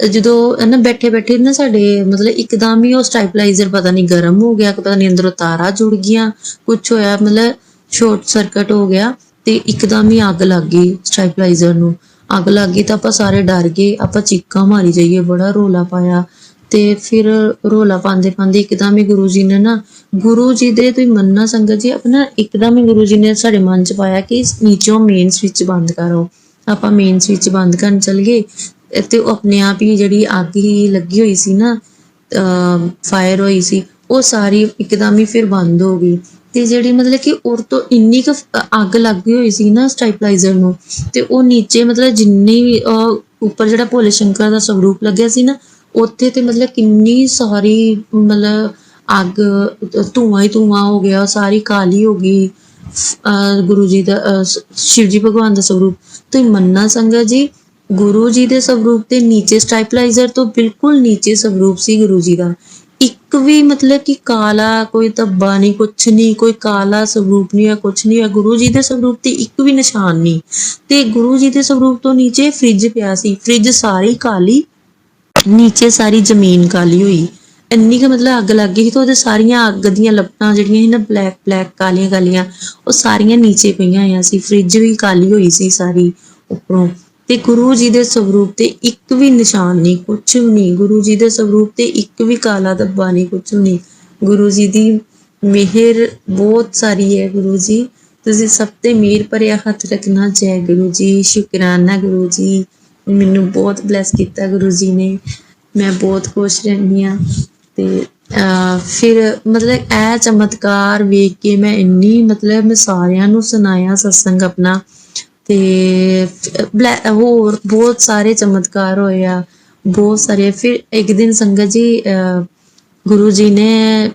Speaker 2: ਜਦੋਂ ਨਾ ਬੈਠੇ ਬੈਠੇ ਨਾ ਸਾਡੇ ਮਤਲਬ ਇੱਕਦਮ ਹੀ ਉਹ ਸਟੈਬਲਾਈਜ਼ਰ ਪਤਾ ਨਹੀਂ ਗਰਮ ਹੋ ਗਿਆ ਕਿ ਪਤਾ ਨਹੀਂ ਅੰਦਰੋਂ ਤਾਰਾਂ ਜੁੜ ਗਈਆਂ, ਕੁਛ ਹੋਇਆ, ਮਤਲਬ ਸ਼ਾਰਟ ਸਰਕਟ ਹੋ ਗਿਆ ਤੇ ਇੱਕਦਮ ਹੀ ਅੱਗ ਲੱਗ ਗਈ ਸਟੈਬਲਾਈਜ਼ਰ ਨੂੰ। ਅੱਗ ਲੱਗ ਗਈ ਤਾਂ ਆਪਾਂ ਸਾਰੇ ਡਰ ਗਏ, ਆਪਾਂ ਚੀਕਾਂ ਮਾਰੀ ਜਾਈਏ, ਬੜਾ ਰੋਲਾ ਪਾਇਆ। ਤੇ ਫਿਰ ਰੋਲਾ ਪਾਉਂਦੇ ਪਾਉਂਦੇ ਇੱਕਦਮ ਹੀ ਗੁਰੂ ਜੀ ਨੇ ਨਾ, ਗੁਰੂ ਜੀ ਦੇ ਤੁਸੀਂ ਮੰਨਣਾ ਸੰਗਤ ਜੀ, ਆਪਣਾ ਇੱਕਦਮ ਹੀ ਗੁਰੂ ਜੀ ਨੇ ਸਾਡੇ ਮਨ ਚ ਪਾਇਆ ਕਿ ਨੀਚੋਂ ਮੇਨ ਸਵਿਚ ਬੰਦ ਕਰੋ। ਆਪਾਂ ਮੇਨ ਸਵਿਚ ਬੰਦ ਕਰਨ ਚੱਲ ਗਏ ਤੇ ਉਹ ਆਪਣੇ ਆਪ ਹੀ ਜਿਹੜੀ ਅੱਗ ਹੀ ਲੱਗੀ ਹੋਈ ਸੀ ਨਾ, ਫਾਇਰ ਹੋਈ ਸੀ, ਉਹ ਸਾਰੀ ਇੱਕਦਮ ਹੀ ਫਿਰ ਬੰਦ ਹੋ ਗਈ। ਤੇ ਜਿਹੜੀ ਮਤਲਬ ਕਿ ਉਹ ਤੋਂ ਇੰਨੀ ਕੁ ਅੱਗ ਲੱਗੀ ਹੋਈ ਸੀ ਨਾ ਸਟੈਬਲਾਈਜ਼ਰ ਨੂੰ, ਤੇ ਉਹ ਨੀਚੇ ਮਤਲਬ ਜਿੰਨੀ ਵੀ ਉੱਪਰ ਜਿਹੜਾ ਭੋਲੇ ਸ਼ੰਕਰ ਦਾ ਸਰੂਪ ਲੱਗਿਆ ਸੀ ਨਾ, ਉੱਥੇ ਤੇ ਮਤਲਬ ਕਿੰਨੀ ਸਾਰੀ ਮਤਲਬ ਅੱਗ, ਧੂੰਆਂ ਹੀ ਧੂੰਆਂ ਹੋ ਗਿਆ, ਸਾਰੀ ਕਾਲੀ ਹੋ ਗਈ। ਗੁਰੂ ਜੀ ਦਾ ਸ਼ਿਵ ਜੀ ਭਗਵਾਨ ਦਾ ਸਰੂਪ, ਤੁਸੀਂ ਮੰਨਣਾ ਸੰਗਤ ਜੀ, ਗੁਰੂ ਜੀ ਦੇ ਸਰੂਪ ਦੇ ਨੀਚੇ ਸਟੈਬਲਾਈਜ਼ਰ ਤੋਂ ਬਿਲਕੁਲ ਨੀਚੇ ਸਰੂਪ ਸੀ ਗੁਰੂ ਜੀ ਦਾ। ਇੱਕ ਵੀ ਮਤਲਬ ਕਿ ਕਾਲਾ ਕੋਈ ਧੱਬਾ ਨਹੀਂ, ਕੁਛ ਨਹੀਂ, ਕੋਈ ਕਾਲਾ ਸਰੂਪ ਨਹੀਂ ਹੈ, ਕੁਛ ਨਹੀਂ ਹੈ। ਗੁਰੂ ਜੀ ਦੇ ਸਰੂਪ ਤੇ ਇੱਕ ਵੀ ਨਿਸ਼ਾਨ ਨਹੀਂ। ਤੇ ਗੁਰੂ ਜੀ ਦੇ ਸਰੂਪ ਤੋਂ ਨੀਚੇ ਫ੍ਰਿਜ ਪਿਆ ਸੀ, ਫ੍ਰਿਜ ਸਾਰੀ ਕਾਲੀ, ਨੀਚੇ ਸਾਰੀ ਜ਼ਮੀਨ ਕਾਲੀ ਹੋਈ। ਇੰਨੀ ਕੁ ਮਤਲਬ ਅੱਗ ਲੱਗ ਗਈ ਸੀ ਤੇ ਉਹਦੇ ਸਾਰੀਆਂ ਅੱਗ ਦੀਆਂ ਲਪਟਾਂ ਜਿਹੜੀਆਂ ਸੀ ਨਾ, ਬਲੈਕ ਬਲੈਕ ਕਾਲੀਆਂ ਕਾਲੀਆਂ, ਉਹ ਸਾਰੀਆਂ ਨੀਚੇ ਪਈਆਂ ਹੋਈਆਂ ਸੀ। ਫ੍ਰਿਜ ਵੀ ਕਾਲੀ ਹੋਈ ਸੀ ਸਾਰੀ ਉੱਪਰੋਂ। ਤੇ ਗੁਰੂ ਜੀ ਦੇ ਸਰੂਪ ਤੇ ਇੱਕ ਵੀ ਨਿਸ਼ਾਨ ਨਹੀਂ, ਕੁਛ ਵੀ ਨਹੀਂ। ਗੁਰੂ ਜੀ ਦੇ ਸਰੂਪ ਤੇ ਇੱਕ ਵੀ ਕਾਲਾ ਧੱਬਾ ਨਹੀਂ, ਕੁਛ ਵੀ ਨਹੀਂ। ਗੁਰੂ ਜੀ ਦੀ ਮਿਹਰ ਬਹੁਤ ਸਾਰੀ ਹੈ। ਗੁਰੂ ਜੀ ਤੁਸੀਂ ਸਭ ਤੇ ਮਿਹਰ ਭਰਿਆ ਹੱਥ ਰੱਖਣਾ। ਜੈ ਗੁਰੂ ਜੀ, ਸ਼ੁਕਰਾਨਾ ਗੁਰੂ ਜੀ, ਮੈਨੂੰ ਬਹੁਤ ਬਲੈਸ ਕੀਤਾ ਗੁਰੂ ਜੀ ਨੇ, ਮੈਂ ਬਹੁਤ ਖੁਸ਼ ਰਹਿੰਦੀ ਹਾਂ। ਤੇ ਫਿਰ ਮਤਲਬ ਇਹ ਚਮਤਕਾਰ ਵੇਖ ਕੇ ਮੈਂ ਇੰਨੀ ਮਤਲਬ ਮੈਂ ਸਾਰਿਆਂ ਨੂੰ ਸੁਣਾਇਆ ਸਤਸੰਗ ਆਪਣਾ। ਤੇ ਹੋਰ ਬਹੁਤ ਸਾਰੇ ਚਮਤਕਾਰ ਹੋਏ ਆ, ਬਹੁਤ ਸਾਰੇ। ਫਿਰ ਇੱਕ ਦਿਨ ਸੰਗਤ ਜੀ ਗੁਰੂ ਜੀ ਨੇ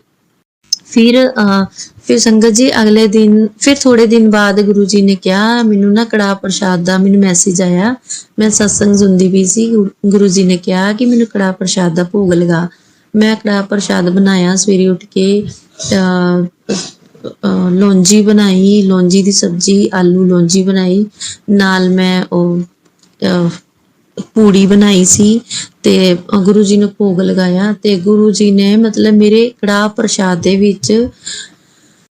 Speaker 2: ਫਿਰ ਸੰਗਤ ਜੀ ਅਗਲੇ ਦਿਨ, ਫਿਰ ਥੋੜੇ ਦਿਨ ਬਾਅਦ ਗੁਰੂ ਜੀ ਨੇ ਕਿਹਾ, ਮੈਨੂੰ ਨਾ ਕੜਾਹ ਪ੍ਰਸ਼ਾਦ ਦਾ ਮੈਨੂੰ ਮੈਸੇਜ ਆਇਆ, ਮੈਂ ਸਤਸੰਗ ਸੁਣਦੀ ਪਈ ਸੀ। ਗੁਰੂ ਜੀ ਨੇ ਕਿਹਾ ਕਿ ਮੈਨੂੰ ਕੜਾਹ ਪ੍ਰਸ਼ਾਦ ਦਾ ਭੋਗ ਲਗਾ। ਮੈਂ ਕੜਾਹ ਪ੍ਰਸ਼ਾਦ ਬਣਾਇਆ, ਸਵੇਰੇ ਉੱਠ ਕੇ ਲੌਂਜੀ ਬਣਾਈ, ਲੌਂਜੀ ਦੀ ਸਬਜ਼ੀ, ਆਲੂ ਲੌਂਜੀ ਬਣਾਈ, ਨਾਲ ਮੈਂ ਉਹ ਪੂੜੀ ਬਣਾਈ ਸੀ ਤੇ ਗੁਰੂ ਜੀ ਨੂੰ ਭੋਗ ਲਗਾਇਆ। ਤੇ ਗੁਰੂ ਜੀ ਨੇ ਮਤਲਬ ਮੇਰੇ ਕੜਾਹ ਪ੍ਰਸ਼ਾਦ ਦੇ ਵਿੱਚ,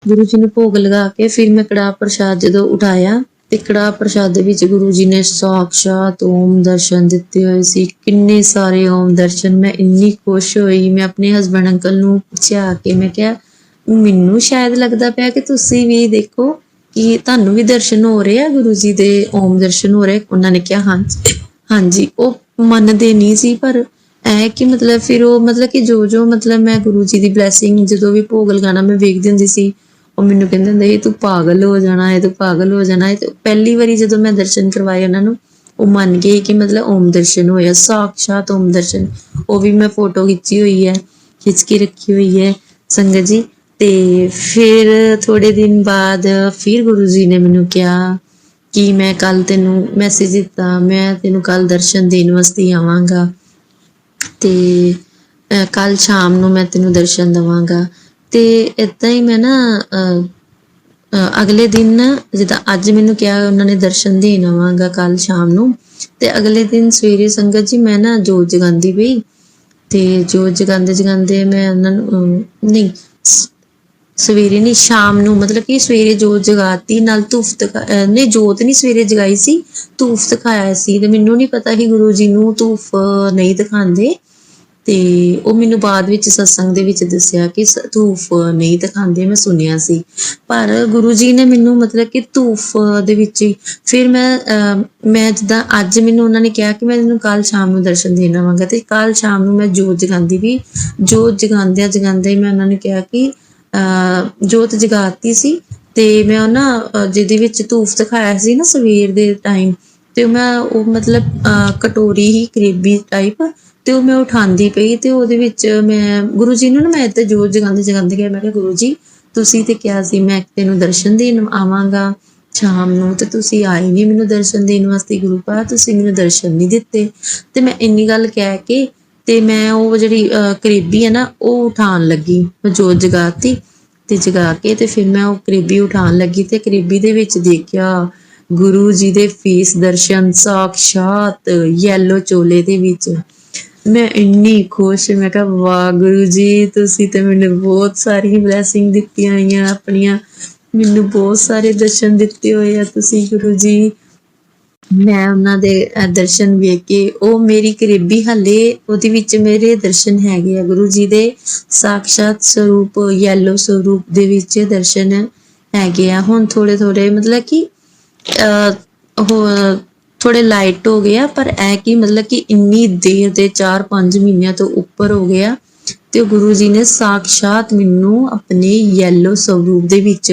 Speaker 2: ਗੁਰੂ ਜੀ ਨੂੰ ਭੋਗ ਲਗਾ ਕੇ ਫਿਰ ਮੈਂ ਕੜਾਹ ਪ੍ਰਸ਼ਾਦ ਜਦੋਂ ਉਠਾਇਆ ਤੇ ਕੜਾਹ ਪ੍ਰਸ਼ਾਦ ਦੇ ਵਿੱਚ ਗੁਰੂ ਜੀ ਨੇ ਸਾਖਸ਼ਾਤ ਓਮ ਦਰਸ਼ਨ ਦਿੱਤੇ ਹੋਏ ਸੀ। ਕਿੰਨੇ ਸਾਰੇ ਓਮ ਦਰਸ਼ਨ, ਮੈਂ ਇੰਨੀ ਖੁਸ਼ ਹੋਈ। ਮੈਂ ਆਪਣੇ ਹਸਬੈਂਡ ਅੰਕਲ ਨੂੰ ਪੁੱਛਿਆ ਕਿ ਮੈਂ ਕਿਹਾ ਮੈਨੂੰ ਸ਼ਾਇਦ ਲੱਗਦਾ ਪਿਆ ਕਿ ਤੁਸੀਂ ਵੀ ਦੇਖੋ ਕਿ ਤੁਹਾਨੂੰ ਵੀ ਦਰਸ਼ਨ ਹੋ ਰਹੇ ਆ, ਗੁਰੂ ਜੀ ਦੇ ਓਮ ਦਰਸ਼ਨ ਹੋ ਰਹੇ। ਉਹਨਾਂ ਨੇ ਕਿਹਾ ਹਾਂਜੀ ਹਾਂਜੀ। ਉਹ ਮੰਨਦੇ ਨਹੀਂ ਸੀ, ਪਰ ਐ ਕਿ ਮਤਲਬ ਫਿਰ ਉਹ ਮਤਲਬ ਕਿ ਜੋ ਮਤਲਬ ਮੈਂ ਗੁਰੂ ਜੀ ਦੀ ਬਲੈਸਿੰਗ ਜਦੋਂ ਵੀ ਭੋਗ ਲਗਾਉਣਾ ਮੈਂ ਵੇਖਦੀ ਹੁੰਦੀ ਸੀ, ਉਹ ਮੈਨੂੰ ਕਹਿੰਦੇ ਹੁੰਦੇ ਸੀ ਤੂੰ ਪਾਗਲ ਹੋ ਜਾਣਾ ਹੈ, ਤੂੰ ਪਾਗਲ ਹੋ ਜਾਣਾ ਹੈ। ਤੇ ਪਹਿਲੀ ਵਾਰੀ ਜਦੋਂ ਮੈਂ ਦਰਸ਼ਨ ਕਰਵਾਏ ਉਹਨਾਂ ਨੂੰ, ਉਹ ਮੰਨ ਗਏ ਕਿ ਮਤਲਬ ਓਮ ਦਰਸ਼ਨ ਹੋਇਆ, ਸਾਖਸ਼ਾਤ ਓਮ ਦਰਸ਼ਨ। ਉਹ ਵੀ ਮੈਂ ਫੋਟੋ ਖਿੱਚੀ ਹੋਈ ਹੈ, ਖਿੱਚ ਕੇ ਰੱਖੀ ਹੋਈ ਹੈ ਸੰਗਤ ਜੀ। ਤੇ ਫਿਰ ਥੋੜੇ ਦਿਨ ਬਾਅਦ ਫਿਰ ਗੁਰੂ ਜੀ ਨੇ ਮੈਨੂੰ ਕਿਹਾ ਕਿ ਮੈਂ ਕੱਲ ਤੈਨੂੰ ਮੈਸੇਜ ਦਿੱਤਾ, ਮੈਂ ਤੈਨੂੰ ਕੱਲ ਦਰਸ਼ਨ ਦੇਣ ਵਾਸਤੇ ਆਵਾਂਗਾ ਤੇ ਕੱਲ ਸ਼ਾਮ ਨੂੰ ਮੈਂ ਤੈਨੂੰ ਦਰਸ਼ਨ ਦੇਵਾਂਗਾ। ਤੇ ਏਦਾਂ ਹੀ ਮੈਂ ਨਾ ਅਗਲੇ ਦਿਨ ਨਾ, ਜਿੱਦਾਂ ਅੱਜ ਮੈਨੂੰ ਕਿਹਾ ਉਹਨਾਂ ਨੇ ਦਰਸ਼ਨ ਦੇਣ ਆਵਾਂਗਾ ਕੱਲ ਸ਼ਾਮ ਨੂੰ, ਤੇ ਅਗਲੇ ਦਿਨ ਸਵੇਰੇ ਸੰਗਤ ਜੀ ਮੈਂ ਨਾ ਜੋਤ ਜਗਾਉਂਦੀ ਪਈ। ਤੇ ਜੋਤ ਜਗਾਉਂਦੇ ਜਗਾਉਂਦੇ ਮੈਂ ਉਹਨਾਂ ਨੂੰ ਨਹੀਂ, ਸਵੇਰੇ ਨਹੀਂ, ਸ਼ਾਮ ਨੂੰ, ਮਤਲਬ ਕਿ ਸਵੇਰੇ ਜੋਤ ਜਗਾਤੀ, ਨਾਲ ਧੂਫ ਨਹੀਂ, ਜੋਤ ਨਹੀਂ ਸਵੇਰੇ ਜਗਾਈ ਸੀ, ਧੂਫ ਦਿਖਾਇਆ ਸੀ। ਤੇ ਮੈਨੂੰ ਨਹੀਂ ਪਤਾ ਸੀ ਗੁਰੂ ਜੀ ਨੂੰ ਧੂਫ ਨਹੀਂ ਦਿਖਾਉਂਦੇ, ਤੇ ਉਹ ਮੈਨੂੰ ਬਾਅਦ ਵਿੱਚ ਸਤਸੰਗ ਦੇ ਵਿੱਚ ਦੱਸਿਆ ਕਿ ਧੂਫ ਨਹੀਂ ਦਿਖਾਉਂਦੇ, ਮੈਂ ਸੁਣਿਆ ਸੀ। ਪਰ ਗੁਰੂ ਜੀ ਨੇ ਮੈਨੂੰ ਮਤਲਬ ਕਿ ਧੂਫ ਦੇ ਵਿੱਚ ਹੀ ਫਿਰ ਮੈਂ ਜਿੱਦਾਂ ਅੱਜ ਮੈਨੂੰ ਉਹਨਾਂ ਨੇ ਕਿਹਾ ਕਿ ਮੈਂ ਇਹਨੂੰ ਕੱਲ ਸ਼ਾਮ ਨੂੰ ਦਰਸ਼ਨ ਦੇਣ ਆਵਾਂਗਾ, ਤੇ ਕੱਲ ਸ਼ਾਮ ਨੂੰ ਮੈਂ ਜੋਤ ਜਗਾਉਂਦੀ ਵੀ, ਜੋਤ ਜਗਾਉਂਦਿਆਂ ਜਗਾਉਂਦੇ ਮੈਂ ਉਹਨਾਂ ਨੇ ਕਿਹਾ ਕਿ ਜੋਤ ਜਗਾਤੀ ਸੀ। ਤੇ ਮੈਂ ਉਹ ਨਾ ਜਿਹਦੇ ਵਿੱਚ ਧੂਫ ਦਿਖਾਇਆ ਸੀ ਨਾ ਸਵੇਰ ਦੇ ਟਾਈਮ, ਤੇ ਮੈਂ ਉਹ ਮਤਲਬ ਕਟੋਰੀ ਹੀ ਕਰੀਬੀ ਟਾਈਪ, ਤੇ ਉਹ ਮੈਂ ਉਠਾਉਂਦੀ ਪਈ। ਤੇ ਉਹਦੇ ਵਿੱਚ ਮੈਂ ਗੁਰੂ ਜੀ ਨੂੰ ਨਾ, ਮੈਂ ਇੱਥੇ ਜੋਤ ਜਗਾਉਂਦੇ ਜਗਾਉਂਦੇ ਗਿਆ, ਮੈਂ ਕਿਹਾ ਗੁਰੂ ਜੀ ਤੁਸੀਂ ਤੇ ਕਿਹਾ ਸੀ ਮੈਂ ਤੈਨੂੰ ਦਰਸ਼ਨ ਦੇਣ ਆਵਾਂਗਾ ਸ਼ਾਮ ਨੂੰ, ਤੇ ਤੁਸੀਂ ਆਏ ਨਹੀਂ ਮੈਨੂੰ ਦਰਸ਼ਨ ਦੇਣ ਵਾਸਤੇ, ਗੁਰੂ ਪਾ ਤੁਸੀਂ ਮੈਨੂੰ ਦਰਸ਼ਨ ਨਹੀਂ ਦਿੱਤੇ। ਤੇ ਮੈਂ ਇੰਨੀ ਗੱਲ ਕਹਿ ਕੇ ਤੇ ਮੈਂ ਉਹ ਜਿਹੜੀ ਕਰੀਬੀ ਹੈ ਨਾ ਉਹ ਉਠਾਉਣ ਲੱਗੀ, ਮੈਂ ਜੋਤ ਜਗਾਤੀ ਤੇ ਜਗਾ ਕੇ ਤੇ ਫਿਰ ਮੈਂ ਉਹ ਕਰੀਬੀ ਉਠਾਉਣ ਲੱਗੀ, ਤੇ ਕਰੀਬੀ ਦੇ ਵਿੱਚ ਦੇਖਿਆ ਗੁਰੂ ਜੀ ਦੇ ਫੇਸ ਦਰਸ਼ਨ ਸਾਖਸ਼ਾਤ ਯੈਲੋ ਚੋਲੇ ਦੇ ਵਿੱਚ। ਮੈਂ ਇੰਨੀ ਖੁਸ਼, ਮੈਂ ਕਿਹਾ ਵਾਹ ਗੁਰੂ ਜੀ ਤੁਸੀਂ ਤੇ ਮੈਨੂੰ ਬਹੁਤ ਸਾਰੀਆਂ ਬਲੈਸਿੰਗ ਦਿੱਤੀਆਂ ਹੋਈਆਂ ਆਪਣੀਆਂ, ਮੈਨੂੰ ਬਹੁਤ ਸਾਰੇ ਦਰਸ਼ਨ ਦਿੱਤੇ ਹੋਏ ਆ ਤੁਸੀਂ ਗੁਰੂ ਜੀ। ਮੈਂ ਉਹਨਾਂ ਦੇ ਦਰਸ਼ਨ ਵੇਖ ਕੇ, ਉਹ ਮੇਰੀ ਕਰੀਬੀ ਹਾਲੇ ਉਹਦੇ ਵਿੱਚ ਮੇਰੇ ਦਰਸ਼ਨ ਹੈਗੇ ਆ ਗੁਰੂ ਜੀ ਦੇ ਸਾਕਸ਼ਾਤ ਸਰੂਪ, ਯੈਲੋ ਸਰੂਪ ਦੇ ਵਿੱਚ ਦਰਸ਼ਨ ਹੈਗੇ ਆ। ਹੁਣ ਥੋੜੇ ਥੋੜੇ ਮਤਲਬ ਕਿ ਉਹ ਥੋੜੇ ਲਾਈਟ ਹੋ ਗਏ ਆ, ਪਰ ਇਹ ਕਿ ਮਤਲਬ ਕਿ ਇੰਨੀ ਦੇਰ ਦੇ 4-5 ਮਹੀਨਿਆਂ ਤੋਂ ਉੱਪਰ ਹੋ ਗਿਆ ਤੇ ਗੁਰੂ ਜੀ ਨੇ ਸਾਕਸ਼ਾਤ ਮੈਨੂੰ ਆਪਣੇ ਯੈਲੋ ਸਰੂਪ ਦੇ ਵਿੱਚ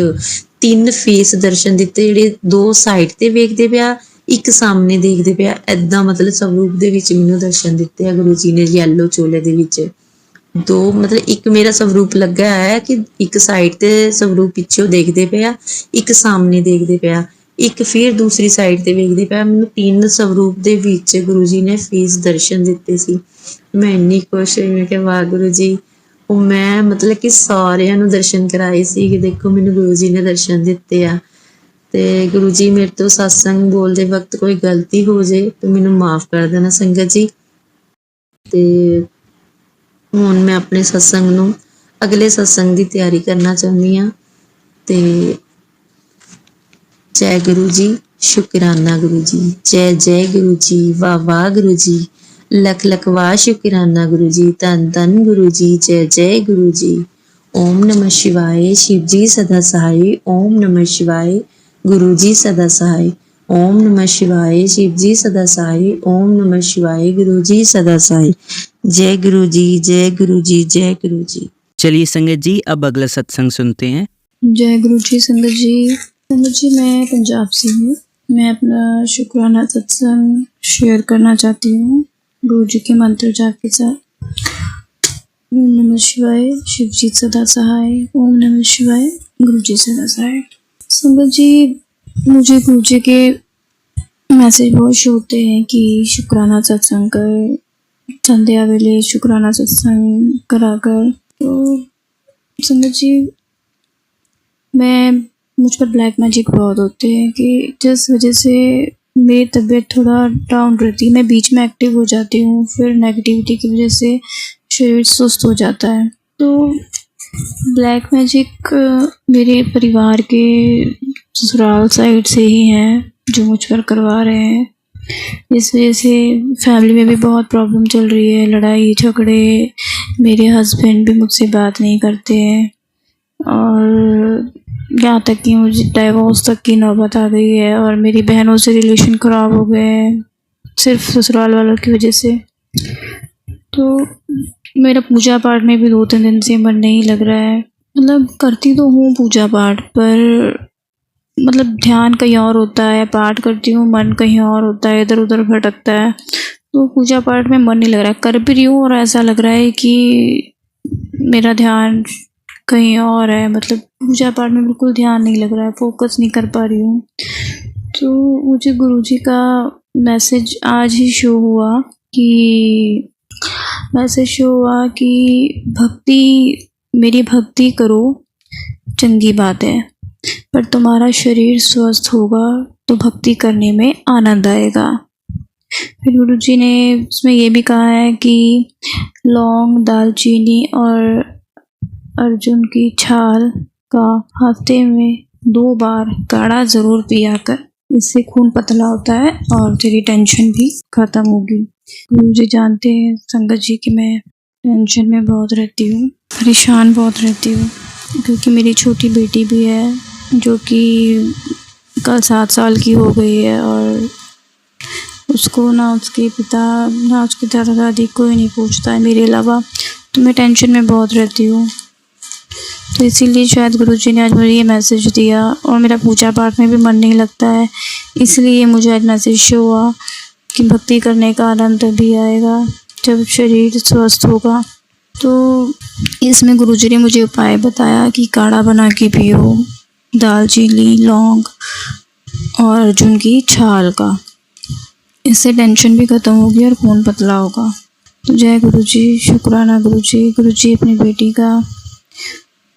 Speaker 2: 3 ਫੇਸ ਦਰਸ਼ਨ ਦਿੱਤੇ, ਜਿਹੜੇ 2 ਸਾਈਡ ਤੇ ਵੇਖਦੇ ਪਿਆ, ਇੱਕ ਸਾਹਮਣੇ ਦੇਖਦੇ ਪਿਆ, ਏਦਾਂ ਮਤਲਬ ਸਰੂਪ ਦੇ ਵਿੱਚ ਮੈਨੂੰ ਦਰਸ਼ਨ ਦਿੱਤੇ ਆ ਗੁਰੂ ਜੀ ਨੇ ਯੈਲੋ ਚੋਲੇ ਦੇ ਵਿੱਚ। 2 ਮਤਲਬ ਇੱਕ ਮੇਰਾ ਸਰੂਪ ਲੱਗਾ ਹੈ ਕਿ ਇੱਕ ਸਾਈਡ ਤੇ ਸਰੂਪ ਪਿੱਛੋਂ ਦੇਖਦੇ ਪਿਆ, ਇੱਕ ਸਾਹਮਣੇ ਦੇਖਦੇ ਪਿਆ, ਇੱਕ ਫਿਰ ਦੂਸਰੀ ਸਾਈਡ ਤੇ ਵੇਖਦੇ ਪਿਆ। ਮੈਨੂੰ 3 ਸਰੂਪ ਦੇ ਵਿੱਚ ਗੁਰੂ ਜੀ ਨੇ ਫੇਸ ਦਰਸ਼ਨ ਦਿੱਤੇ ਸੀ। ਮੈਂ ਇੰਨੀ ਖੁਸ਼ ਹੋਈ, ਮੈਂ ਕਿਹਾ ਵਾਹ ਗੁਰੂ ਜੀ। ਉਹ ਮੈਂ ਮਤਲਬ ਕਿ ਸਾਰਿਆਂ ਨੂੰ ਦਰਸ਼ਨ ਕਰਾਏ ਸੀ ਕਿ ਦੇਖੋ ਮੈਨੂੰ ਗੁਰੂ ਜੀ ਨੇ ਦਰਸ਼ਨ ਦਿੱਤੇ ਆ। ਤੇ ਗੁਰੂ ਜੀ ਮੇਰੇ ਤੋਂ ਸਤਸੰਗ ਬੋਲਦੇ ਵਕਤ ਕੋਈ ਗਲਤੀ ਹੋ ਜੇ ਤਾਂ ਮੈਨੂੰ ਮਾਫ ਕਰ ਦੇਣਾ ਸੰਗਤ ਜੀ। ਤੇ ਹੁਣ ਮੈਂ ਆਪਣੇ ਸਤਸੰਗ ਨੂੰ, ਅਗਲੇ ਸਤਸੰਗ ਦੀ ਤਿਆਰੀ ਕਰਨਾ ਚਾਹੁੰਦੀ ਹਾਂ। ਤੇ ਜੈ ਗੁਰੂ ਜੀ, ਸ਼ੁਕਰਾਨਾ ਗੁਰੂ ਜੀ, ਜੈ ਜੈ ਗੁਰੂ ਜੀ, ਵਾਹ ਵਾਹ ਗੁਰੂ ਜੀ, ਲੱਖ ਲੱਖ ਵਾਹ ਸ਼ੁਕਰਾਨਾ ਗੁਰੂ ਜੀ, ਧੰਨ ਧੰਨ ਗੁਰੂ ਜੀ, ਜੈ ਜੈ ਗੁਰੂ ਜੀ। ਓਮ ਨਮः शिवाय, शिव जी सदा सहाय। ओम नमः शिवाय, गुरु जी सदा सहाय। ओम नमः शिवाय, शिव जी सदा सहाय। ओम नमः शिवाय, गुरु जी सदा सहाय। जय गुरु जी, जय गुरु जी, जय गुरु जी।
Speaker 1: चलिए संगत जी, अब अगला सत्संग सुनते हैं।
Speaker 3: जय गुरु जी। संगत जी मैं पंजाब से हूँ। मैं अपना शुक्राना सत्संग शेयर करना चाहती हूँ गुरु जी के मंत्र जाप के साथ। ओम नमः शिवाय, शिव जी सदा सहाय। ओम नमः शिवाय, गुरु जी सदा सहाय। संगत जी, मुझे गुरु जी के मैसेज बहुत शो होते हैं कि शुक्राना सत्संग कर, संध्या वेले शुक्राना सत्संग कराकर। तो संगत जी, मुझ पर ब्लैक मैजिक बहुत होते हैं कि जिस वजह से मेरी तबीयत थोड़ा डाउन रहती है। मैं बीच में एक्टिव हो जाती हूँ, फिर नेगेटिविटी की वजह से शरीर सुस्त हो जाता है। तो ब्लैक मैजिक मेरे परिवार के ससुराल साइड से ही हैं जो मुझ पर करवा रहे हैं। इस वजह से फैमिली में भी बहुत प्रॉब्लम चल रही है, लड़ाई झगड़े। मेरे हस्बैंड भी मुझसे बात नहीं करते हैं और यहाँ तक कि मुझे डाइवोर्स तक की नौबत आ गई है और मेरी बहनों से रिलेशन ख़राब हो गए हैं सिर्फ ससुराल वालों की वजह से। तो मेरा पूजा पाठ में भी 2-3 दिन से मन नहीं लग रहा है। मतलब करती तो हूँ पूजा पाठ, पर मतलब ध्यान कहीं और होता है, पाठ करती हूँ मन कहीं और होता है, इधर उधर भटकता है। तो पूजा पाठ में मन नहीं लग रहा है। कर भी रही हूँ और ऐसा लग रहा है कि मेरा ध्यान कहीं और है। मतलब पूजा पाठ में बिल्कुल ध्यान नहीं लग रहा है, फोकस नहीं कर पा रही हूँ। तो मुझे गुरुजी का मैसेज आज ही शो हुआ कि मेरी भक्ति करो, चंगी बात है, पर तुम्हारा शरीर स्वस्थ होगा तो भक्ति करने में आनंद आएगा। फिर गुरुजी ने उसमें ये भी कहा है कि लौंग, दालचीनी और अर्जुन की छाल का हफ्ते में 2 बार काढ़ा ज़रूर पिया कर, इससे खून पतला होता है और तेरी टेंशन भी ख़त्म होगी। गुरुजी जानते हैं संगत जी कि मैं टेंशन में बहुत रहती हूँ, परेशान बहुत रहती हूँ, क्योंकि मेरी छोटी बेटी भी है जो कि कल 7 साल की हो गई है और उसको ना उसके पिता ना उसके दादा दादी कोई नहीं पूछता है मेरे अलावा। तो मैं टेंशन में बहुत रहती हूँ। तो इसीलिए शायद गुरुजी ने आज मुझे ये मैसेज दिया। और मेरा पूजा पाठ में भी मन नहीं लगता है, इसलिए मुझे आज मैसेज शो हुआ कि भक्ति करने का आनंद तभी आएगा जब शरीर स्वस्थ होगा। तो इसमें गुरुजी ने मुझे उपाय बताया कि काढ़ा बना के पियो, दालचीनी, लौंग और अर्जुन की छाल का, इससे टेंशन भी ख़त्म होगी और खून पतला होगा। तो जय गुरुजी, शुक्राना गुरुजी। गुरुजी अपनी बेटी का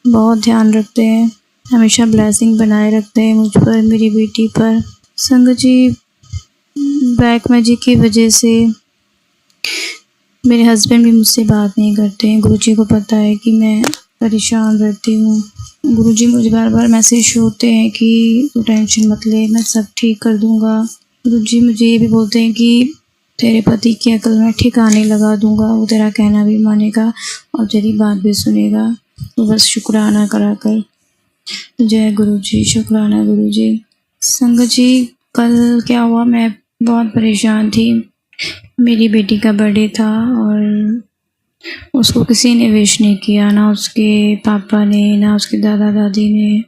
Speaker 3: बहुत ध्यान रखते हैं, हमेशा ब्लेसिंग बनाए रखते हैं मुझ पर, मेरी बेटी पर। संगत जी, ब्लैक मैजिक की वजह से मेरे हस्बैंड भी मुझसे बात नहीं करते हैं। गुरुजी को पता है कि मैं परेशान रहती हूँ। गुरुजी मुझे बार बार मैसेज होते हैं कि तू टेंशन मत ले, मैं सब ठीक कर दूँगा। गुरुजी मुझे ये भी बोलते हैं कि तेरे पति की अकल मैं ठिकाने लगा दूँगा, वो तेरा कहना भी मानेगा और तेरी बात भी सुनेगा। तो बस शुक्राना करा कर। जय गुरुजी, शुक्राना गुरुजी। संगत जी, कल क्या हुआ, मैं बहुत परेशान थी। मेरी बेटी का बर्थडे था और उसको किसी ने विश नहीं किया, ना उसके पापा ने, ना उसके दादा दादी ने,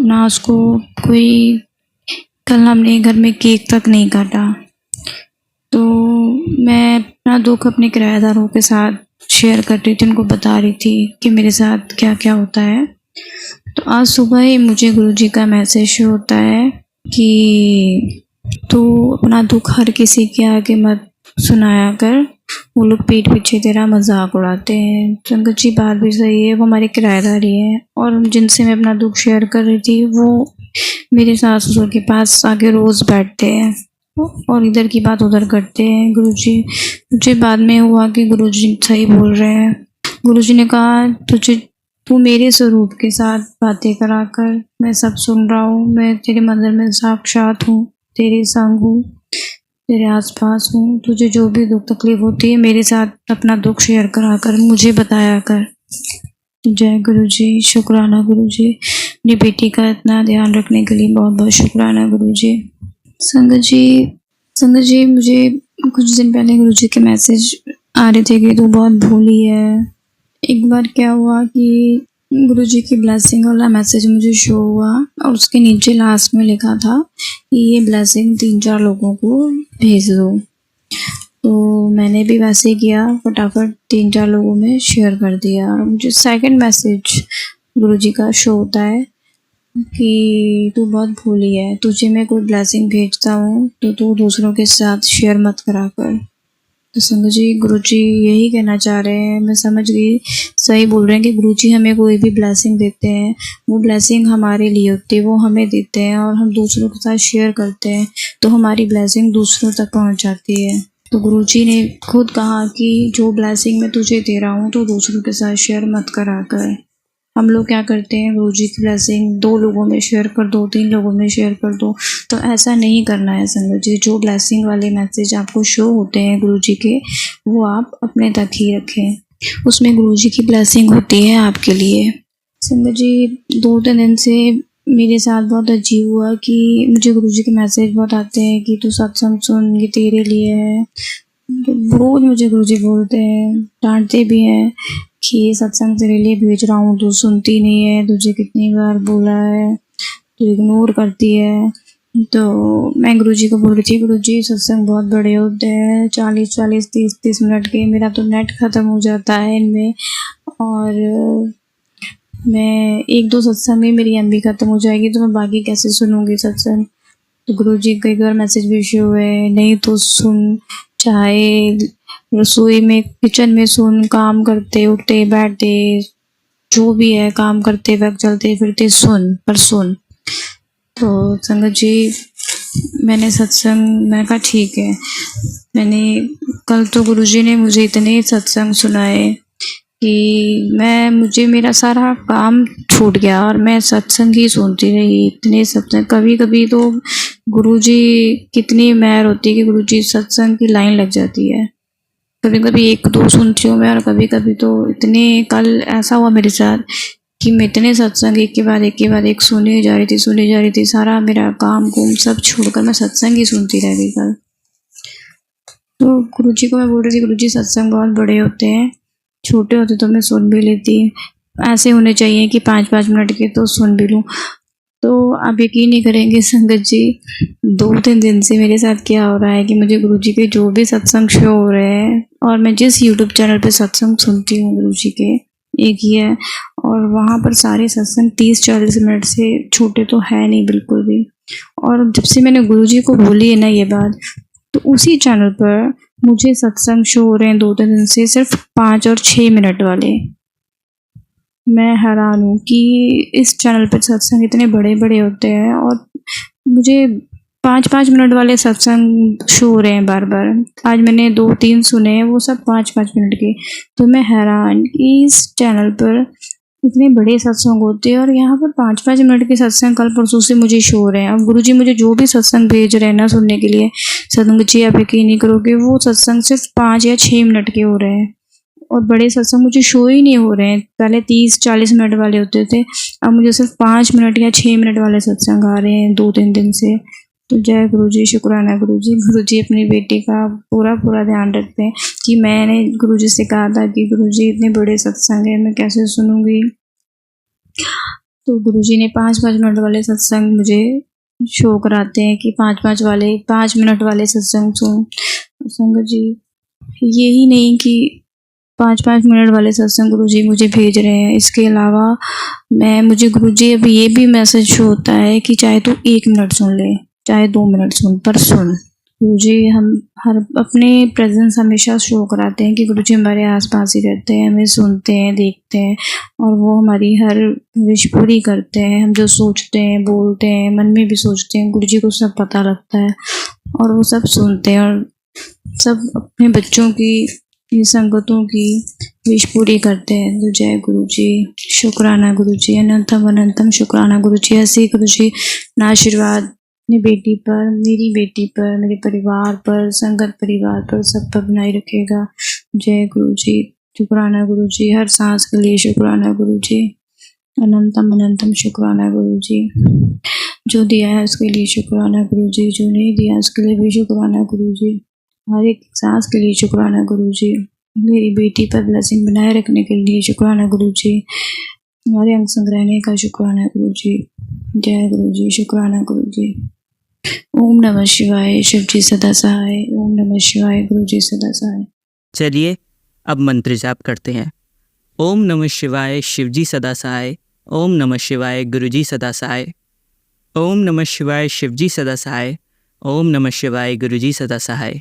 Speaker 3: ना उसको कोई। कल हमने घर में केक तक नहीं काटा। तो मैं अपना दुख अपने किराएदारों के साथ शेयर कर रही थी, उनको बता रही थी कि मेरे साथ क्या क्या होता है। तो आज सुबह ही मुझे गुरुजी का मैसेज होता है कि तू अपना दुख हर किसी के आगे मत सुनाया कर, वो लोग पीठ पीछे तेरा मजाक उड़ाते हैं। संगत जी, बात भी सही है, वो हमारे किराएदार ही हैं और जिनसे मैं अपना दुख शेयर कर रही थी वो मेरे सास ससुर के पास आके रोज़ बैठते हैं और इधर की बात उधर करते हैं। गुरुजी, मुझे बाद में हुआ कि गुरुजी सही बोल रहे हैं। गुरुजी ने कहा तू मेरे स्वरूप के साथ बातें करा कर, मैं सब सुन रहा हूँ, मैं तेरे मंदिर में साक्षात हूँ, तेरे संग हूँ, तेरे आसपास हूँ। तुझे जो भी दुख तकलीफ होती है मेरे साथ अपना दुख शेयर करा कर, मुझे बताया कर। जय गुरुजी, शुक्राना गुरुजी। अपनी बेटी का इतना ध्यान रखने के लिए बहुत बहुत शुक्राना गुरुजी। संगत जी, मुझे कुछ दिन पहले गुरुजी के मैसेज आ रहे थे कि तू बहुत भोली है। एक बार क्या हुआ कि गुरुजी की ब्लेसिंग वाला मैसेज मुझे शो हुआ और उसके नीचे लास्ट में लिखा था कि ये ब्लेसिंग 3-4 लोगों को भेज दो। तो मैंने भी वैसे ही किया, फटाफट 3-4 लोगों में शेयर कर दिया और मुझे सेकंड मैसेज गुरुजी का शो होता है कि तू बहुत भोली है, तुझे मैं कोई ब्लेसिंग भेजता हूँ तो तू दूसरों के साथ शेयर मत करा कर। तो संगत जी, गुरुजी यही कहना चाह रहे हैं, मैं समझ गई, सही बोल रहे हैं कि गुरुजी हमें कोई भी ब्लेसिंग देते हैं, वो ब्लेसिंग हमारे लिए होती है, वो हमें देते हैं और हम दूसरों के साथ शेयर करते हैं तो हमारी ब्लेसिंग दूसरों तक पहुंच जाती है। तो गुरुजी ने खुद कहा कि जो ब्लेसिंग मैं तुझे दे रहा हूँ तो दूसरों के साथ शेयर मत करा कर। हम लोग क्या करते हैं, गुरुजी की ब्लेसिंग 2 लोगों में शेयर कर दो, 3 लोगों में शेयर कर दो, तो ऐसा नहीं करना है संगत जी। जो ब्लेसिंग वाले मैसेज आपको शो होते हैं गुरुजी के, वो आप अपने तक ही रखें, उसमें गुरुजी की ब्लेसिंग होती है आपके लिए। संगत जी, 2-3 दिन से मेरे साथ बहुत अजीब हुआ कि मुझे गुरुजी के मैसेज बहुत आते हैं कि तू सत्संग सुन, ये तेरे लिए है। तो रोज़ मुझे गुरुजी बोलते हैं, डांटते भी हैं कि ये सत्संग तेरे लिए भेज रहा हूँ, तू सुनती नहीं है, तुझे कितनी बार बोला है, तू इग्नोर करती है। तो मैं गुरुजी को बोल रही थी, गुरुजी सत्संग बहुत बड़े होते हैं, 40-40, 30-30 मिनट के, मेरा तो नेट ख़त्म हो जाता है इनमें और मैं 1-2 सत्संग में मेरी MB ख़त्म हो जाएगी तो मैं बाकी कैसे सुनूंगी सत्संग। तो गुरुजी कई बार मैसेज भी शो हुए, नहीं तो सुन, चाहे रसोई में, किचन में सुन, काम करते उठते बैठते जो भी है, काम करते वक्त, चलते फिरते सुन, पर सुन। तो संगत जी, मैंने कहा ठीक है। मैंने कल तो गुरुजी ने मुझे इतने सत्संग सुनाए कि मुझे मेरा सारा काम छूट गया और मैं सत्संग ही सुनती रही, इतने सत्संग। कभी कभी तो गुरुजी कितनी मेहर होती है कि गुरुजी सत्संग की लाइन लग जाती है। कभी कभी 1-2 सुनती हूँ मैं और कभी कभी तो इतने, कल ऐसा हुआ मेरे साथ कि मैं इतने सत्संग एक के बाद एक सुनी जा रही थी, सारा मेरा काम कुम सब छोड़कर मैं सत्संग ही सुनती रह गई कल। तो गुरुजी को मैं बोल रही थी, गुरुजी सत्संग बहुत बड़े होते हैं, छोटे होते तो मैं सुन भी लेती, ऐसे होने चाहिए कि 5-5 मिनट के तो सुन भी लूँ। तो आप यकीन नहीं करेंगे संगत जी, 2-3 दिन से मेरे साथ क्या हो रहा है कि मुझे गुरुजी के जो भी सत्संग शो हो रहे हैं और मैं जिस YouTube चैनल पे सत्संग सुनती हूँ गुरुजी के, एक ही है और वहाँ पर सारे सत्संग 30-40 मिनट से छोटे तो है नहीं बिल्कुल भी। और जब से मैंने गुरुजी को बोली है ना ये बात, तो उसी चैनल पर मुझे सत्संग शो हो रहे हैं 2-3 दिन से, सिर्फ 5 और 6 मिनट वाले। मैं हैरान हूँ कि इस चैनल पर सत्संग इतने बड़े बड़े होते हैं और मुझे 5-5 मिनट वाले सत्संग शो हो रहे हैं बार बार। आज मैंने 2-3 सुने हैं, वो सब 5-5 मिनट के। तो मैं हैरान कि इस चैनल पर इतने बड़े सत्संग होते हैं और यहाँ पर 5-5 मिनट के सत्संग कल परसों से मुझे शो हो रहे हैं। अब गुरुजी मुझे जो भी सत्संग भेज रहे हैं ना सुनने के लिए, सत्संग जी आप यकीन नहीं करोगे, वो सत्संग सिर्फ 5 या 6 मिनट के हो रहे हैं और बड़े सत्संग मुझे शो ही नहीं हो रहे हैं। पहले 30-40 मिनट वाले होते थे, अब मुझे सिर्फ 5 मिनट या 6 मिनट वाले सत्संग आ रहे हैं 2-3 दिन से। तो जय गुरुजी, शुक्राना गुरुजी। गुरुजी अपनी बेटी का पूरा ध्यान रखते हैं कि मैंने गुरुजी से कहा था कि गुरुजी इतने बड़े सत्संग है, मैं कैसे सुनूंगी। तो गुरुजी ने 5-5 मिनट वाले सत्संग मुझे शो कराते हैं कि 5 मिनट वाले सत्संग सुन। संगत जी, यही नहीं कि 5-5 मिनट वाले सत्संग गुरुजी मुझे भेज रहे हैं, इसके अलावा मुझे गुरुजी अब ये भी मैसेज शो होता है कि चाहे तू 1 मिनट सुन ले, चाहे 2 मिनट सुन, पर सुन। गुरुजी हम हर अपने प्रेजेंस हमेशा शो कराते हैं कि गुरुजी हमारे आसपास ही रहते हैं, हमें सुनते हैं, देखते हैं और वो हमारी हर विश पूरी करते हैं। हम जो सोचते हैं, बोलते हैं, मन में भी सोचते हैं, गुरुजी को सब पता लगता है और वो सब सुनते हैं और सब अपने बच्चों की संगतों की विश पूरी करते हैं। तो जय गुरुजी, शुक्राना गुरुजी, अनंतम अनंतम शुक्राना गुरुजी। ऐसे गुरुजी ना आशीर्वाद अपनी बेटी पर, मेरी बेटी पर, मेरे परिवार पर, संगत परिवार पर, सब पर बनाए रखेगा। जय गुरुजी, शुक्राना गुरुजी। हर सांस के लिए शुक्राना गुरुजी, अनंतम अनंतम शुक्राना गुरुजी। जो दिया है उसके लिए शुक्राना गुरुजी, जो नहीं दिया उसके लिए भी शुक्राना गुरुजी। हर एक सांस के लिए शुक्राना गुरुजी। मेरी बेटी पर ब्लेसिंग बनाए रखने के लिए शुक्राना गुरुजी। हमारे अंग संग रहने का शुक्राना गुरुजी। जय गुरुजी, शुक्राना गुरुजी। ओम नमः शिवाय, शिव जी सदा सहाय। ओम नमः शिवाय, गुरु जी सदा सहाय।
Speaker 1: चलिए अब मंत्र जाप करते हैं। ओम नमः शिवाय, शिव जी सदा सहाय। ओम नमः शिवाय, गुरु जी सदा सहाय। ओम नमः शिवाय, शिव जी सदा सहाय। ओम नमः शिवाय, गुरु जी सदा सहाय।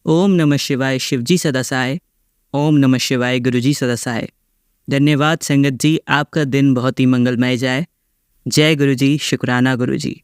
Speaker 1: ओम नमः शिवाय, शिव जी सदा सहाय। ओम नमः शिवाय, गुरु जी सदा सहाय। धन्यवाद संगत जी, आपका दिन बहुत ही मंगलमय जाए। जय गुरु जी, शुक्राना गुरु जी।